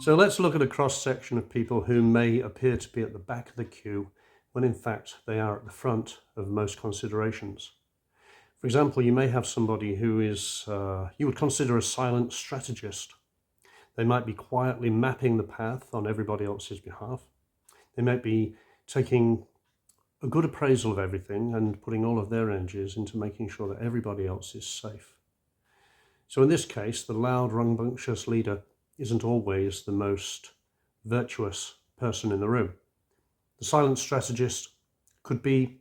So let's look at a cross-section of people who may appear to be at the back of the queue when in fact they are at the front of most considerations. For example, you may have somebody who is, you would consider a silent strategist. They might be quietly mapping the path on everybody else's behalf. They might be taking a good appraisal of everything and putting all of their energies into making sure that everybody else is safe. So in this case, the loud, rambunctious leader isn't always the most virtuous person in the room. The silent strategist could be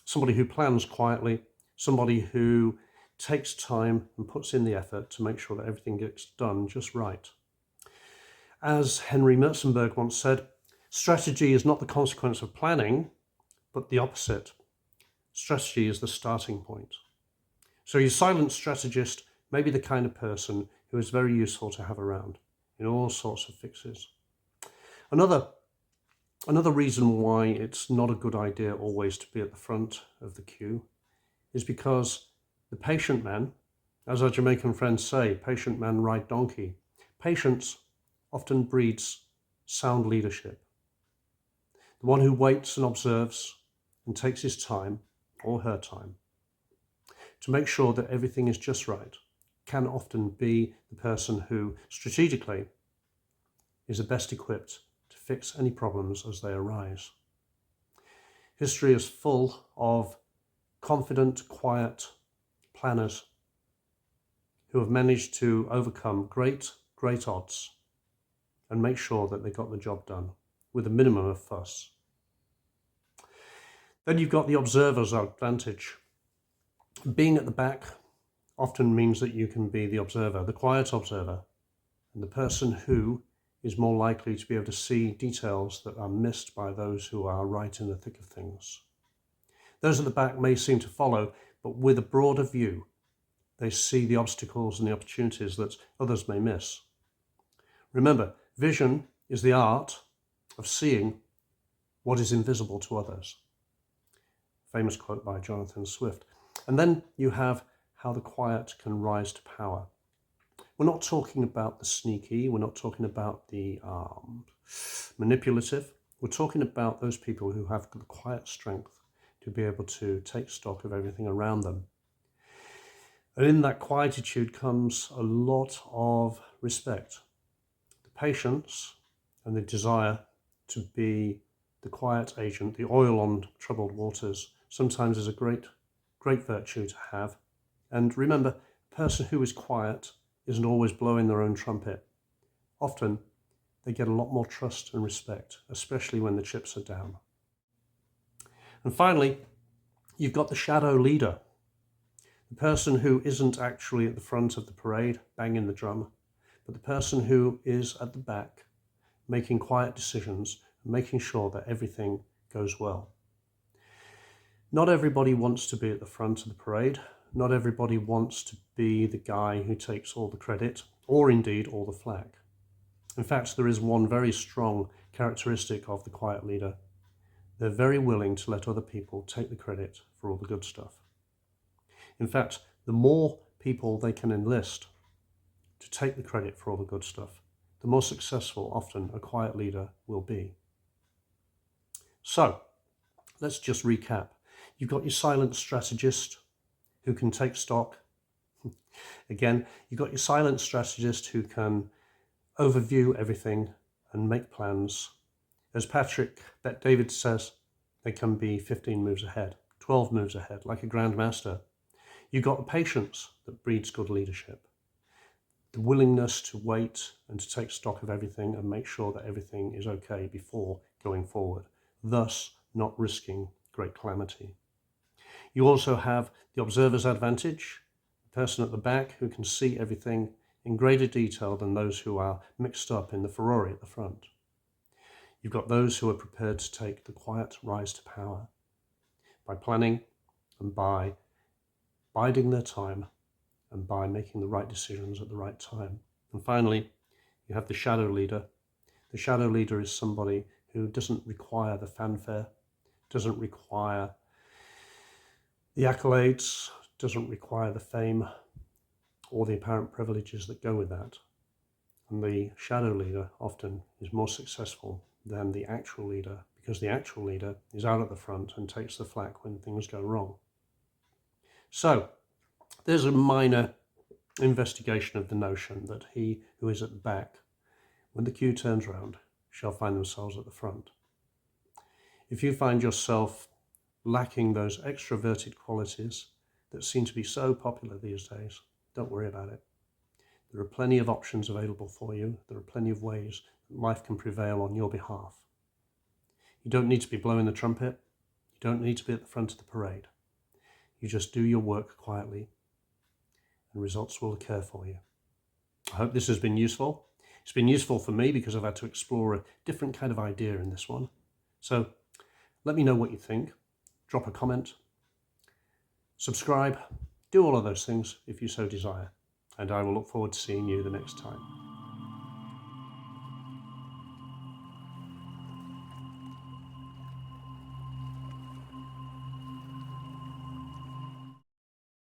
somebody who plans quietly, somebody who takes time and puts in the effort to make sure that everything gets done just right. As Henry Merzenberg once said, strategy is not the consequence of planning, but the opposite. Strategy is the starting point. So your silent strategist may be the kind of person who is very useful to have around in all sorts of fixes. Another reason why it's not a good idea always to be at the front of the queue is because the patient man, as our Jamaican friends say, patient man ride donkey. Patience often breeds sound leadership. The one who waits and observes and takes his time, or her time, to make sure that everything is just right can often be the person who strategically is the best equipped to fix any problems as they arise. History is full of confident, quiet planners who have managed to overcome great odds and make sure that they got the job done with a minimum of fuss. Then you've got the observer's advantage. Being at the back often means that you can be the observer, the quiet observer, and the person who is more likely to be able to see details that are missed by those who are right in the thick of things. Those at the back may seem to follow, but with a broader view, they see the obstacles and the opportunities that others may miss. Remember, vision is the art of seeing what is invisible to others. Famous quote by Jonathan Swift. And then you have how the quiet can rise to power. We're not talking about the sneaky, we're not talking about the manipulative. We're talking about those people who have the quiet strength to be able to take stock of everything around them. And in that quietude comes a lot of respect, the patience and the desire to be the quiet agent, the oil on troubled waters, sometimes is a great virtue to have. And remember, a person who is quiet isn't always blowing their own trumpet. Often they get a lot more trust and respect, especially when the chips are down. And finally, you've got the shadow leader, the person who isn't actually at the front of the parade, banging the drum, but the person who is at the back, making quiet decisions and making sure that everything goes well. Not everybody wants to be at the front of the parade. Not everybody wants to be the guy who takes all the credit, or indeed all the flack. In fact, there is one very strong characteristic of the quiet leader. They're very willing to let other people take the credit for all the good stuff. In fact, the more people they can enlist to take the credit for all the good stuff, the more successful often a quiet leader will be. So, let's just recap. You've got your silent strategist who can take stock. Again, you've got your silent strategist who can overview everything and make plans. As Patrick Bet-David says, they can be 15 moves ahead, 12 moves ahead, like a grandmaster. You've got the patience that breeds good leadership, the willingness to wait and to take stock of everything and make sure that everything is okay before going forward, thus not risking great calamity. You also have the observer's advantage, the person at the back who can see everything in greater detail than those who are mixed up in the Ferrari at the front. You've got those who are prepared to take the quiet rise to power by planning and by biding their time and by making the right decisions at the right time. And finally, you have the shadow leader. The shadow leader is somebody who doesn't require the fanfare, doesn't require the accolades, doesn't require the fame or the apparent privileges that go with that. And the shadow leader often is more successful than the actual leader, because the actual leader is out at the front and takes the flak when things go wrong. So there's a minor investigation of the notion that he who is at the back, when the queue turns round, shall find themselves at the front. If you find yourself lacking those extroverted qualities that seem to be so popular these days, don't worry about it. There are plenty of options available for you. There are plenty of ways that life can prevail on your behalf. You don't need to be blowing the trumpet. You don't need to be at the front of the parade. You just do your work quietly and results will occur for you. I hope this has been useful. It's been useful for me because I've had to explore a different kind of idea in this one. So let me know what you think. Drop a comment, subscribe, do all of those things if you so desire. And I will look forward to seeing you the next time.